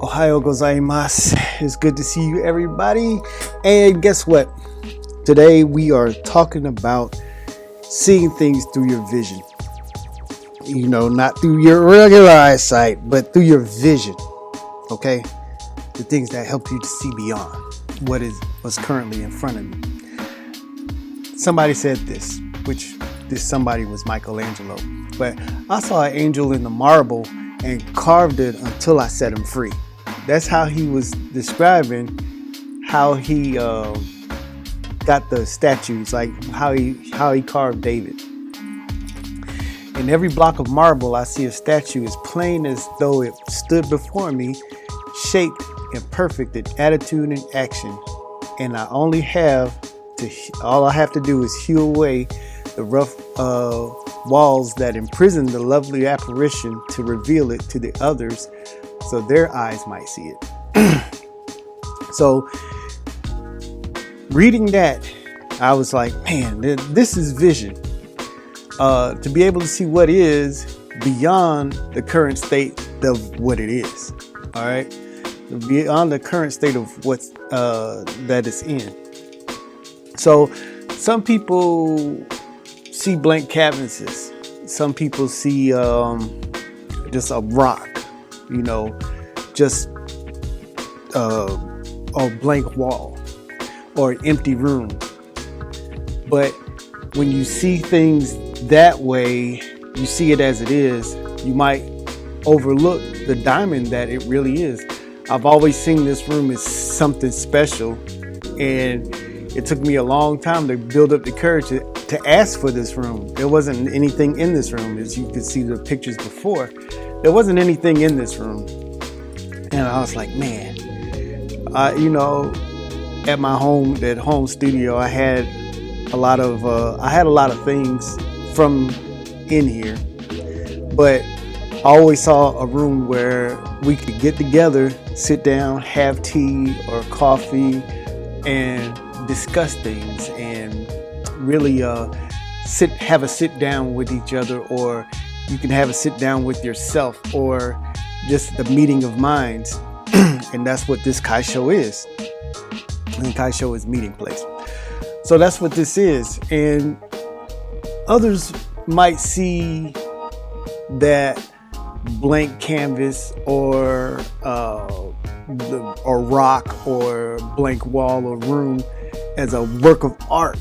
Ohio gozaimasu. It's good to see you, everybody. And guess what? Today we are talking about seeing things through your vision. You know, not through your regular eyesight, but through your vision. Okay? The things that help you to see beyond what's currently in front of you. Somebody said this, which this somebody was Michelangelo. But I saw an angel in the marble and carved it until I set him free. That's how he was describing how he got the statues, like how he carved David. In every block of marble, I see a statue as plain as though it stood before me, shaped and perfect in attitude and action. And all I have to do is hew away the rough walls that imprison the lovely apparition to reveal it to the others so their eyes might see it. So reading that, I was like, man, this is vision. To be able to see what is beyond the current state of what it is. All right. Beyond the current state of what's that it's in. So some people see blank canvases. Some people see just a rock, you know, just a blank wall or an empty room. But when you see things that way, you see it as it is, you might overlook the diamond that it really is. I've always seen this room as something special, and it took me a long time to build up the courage to ask for this room. There wasn't anything in this room. As you could see the pictures before, there wasn't anything in this room. And I was like, man, at my home studio, I had a lot of things from in here, but I always saw a room where we could get together, sit down, have tea or coffee, and discuss things, and really have a sit down with each other, or you can have a sit down with yourself, or just the meeting of minds. And that's what this Kaisho is. And Kaisho is meeting place. So that's what this is. And others might see that blank canvas or rock or blank wall or room as a work of art.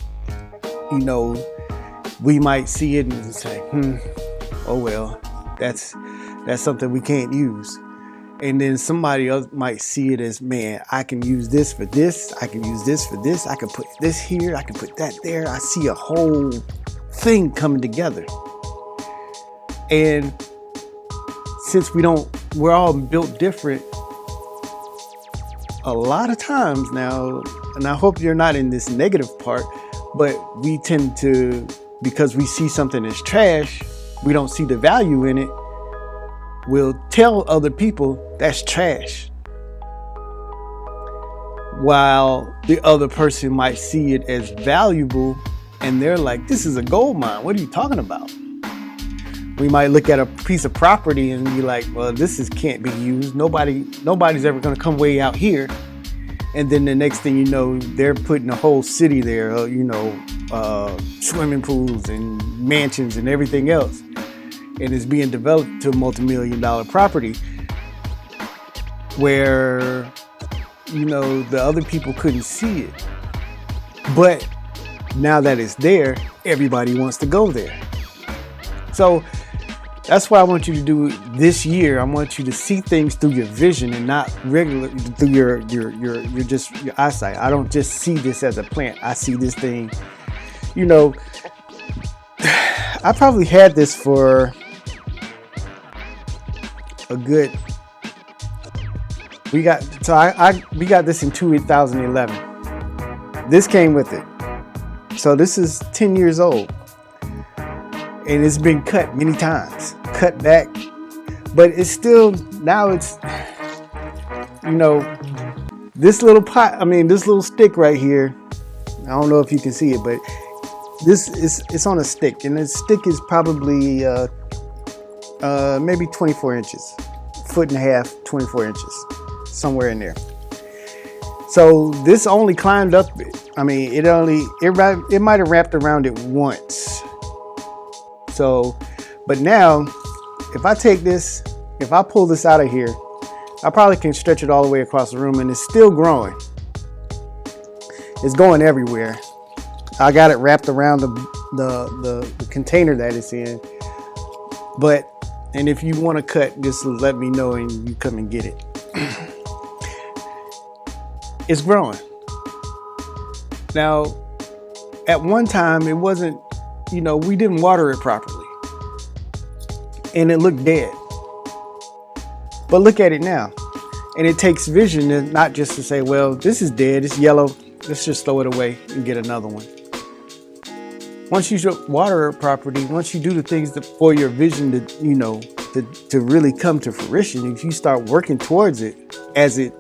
You know, we might see it and say, oh well, that's something we can't use. And then somebody else might see it as, man, I can use this for this. I can use this for this. I can put this here. I can put that there. I see a whole thing coming together. And since we're all built different, a lot of times now, and I hope you're not in this negative part, but we tend to, because we see something as trash, we don't see the value in it, we'll tell other people that's trash, while the other person might see it as valuable, and they're like, this is a gold mine. What are you talking about? We might look at a piece of property and be like, well, can't be used. Nobody's ever going to come way out here. And then the next thing you know, they're putting a whole city there, swimming pools and mansions and everything else. And it's being developed to a multi-million-dollar property where, the other people couldn't see it. But now that it's there, everybody wants to go there. So that's what I want you to do this year. I want you to see things through your vision and not regular through your eyesight. I don't just see this as a plant. I see this thing, I probably had this for a good, we got this in 2011. This came with it. So this is 10 years old. And it's been cut many times, cut back, but it's still, now it's, this little stick right here. I don't know if you can see it, but it's on a stick, and the stick is probably maybe 24 inches, foot and a half, 24 inches. somewhere in there. So this only climbed up. I mean, it might have wrapped around it once. So, but now, if I take this, if I pull this out of here, I probably can stretch it all the way across the room, and it's still growing. It's going everywhere. I got it wrapped around the container that it's in. And if you want to cut, just let me know and you come and get it. It's growing. Now, at one time, it wasn't, we didn't water it properly. And it looked dead. But look at it now. And it takes vision and not just to say, well, this is dead, it's yellow, let's just throw it away and get another one. Once you water it properly, once you do the things for your vision to really come to fruition, if you start working towards it as it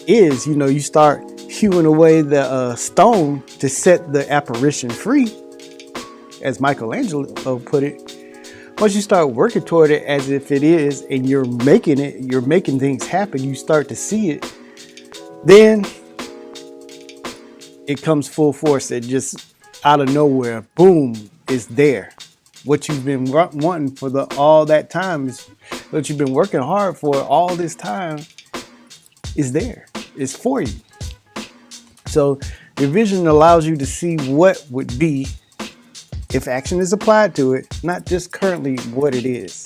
is, you start hewing away the stone to set the apparition free, as Michelangelo put it. Once you start working toward it as if it is, and you're making things happen, you start to see it, then it comes full force. It just out of nowhere, boom, it's there. What you've been wanting for all that time, is what you've been working hard for all this time, is there. It's for you. So your vision allows you to see what would be if action is applied to it, not just currently what it is.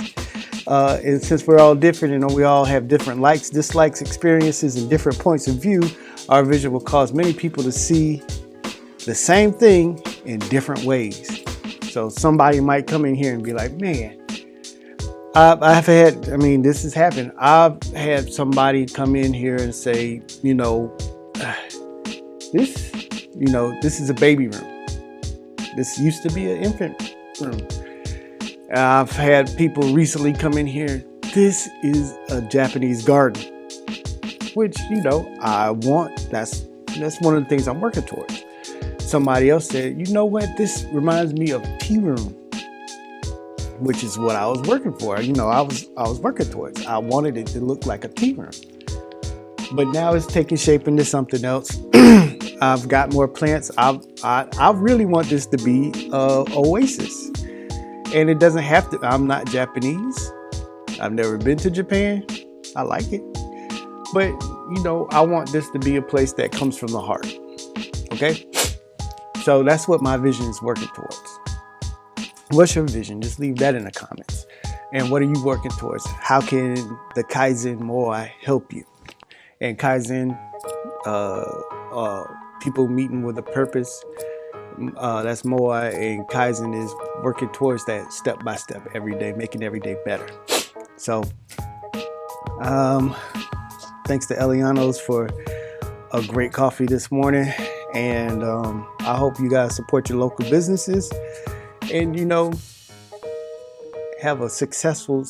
And since we're all different and we all have different likes, dislikes, experiences, and different points of view, our vision will cause many people to see the same thing in different ways. So somebody might come in here and be like, man, this has happened. I've had somebody come in here and say, this is a baby room. This used to be an infant room. I've had people recently come in here. This is a Japanese garden, which, I want. That's one of the things I'm working towards. Somebody else said, you know what? This reminds me of tea room, which is what I was working for. I was working towards. I wanted it to look like a tea room. But now it's taking shape into something else. I've got more plants. I really want this to be an oasis. And it doesn't have to. I'm not Japanese. I've never been to Japan. I like it. But, I want this to be a place that comes from the heart. Okay? So that's what my vision is working towards. What's your vision? Just leave that in the comments. And what are you working towards? How can the Kaizen Moai help you? And Kaizen, people meeting with a purpose, that's Moai, and Kaizen is working towards that step by step every day, making every day better. So, thanks to Eliano's for a great coffee this morning. And I hope you guys support your local businesses and, have a successful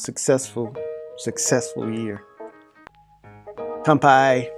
year. Kampai.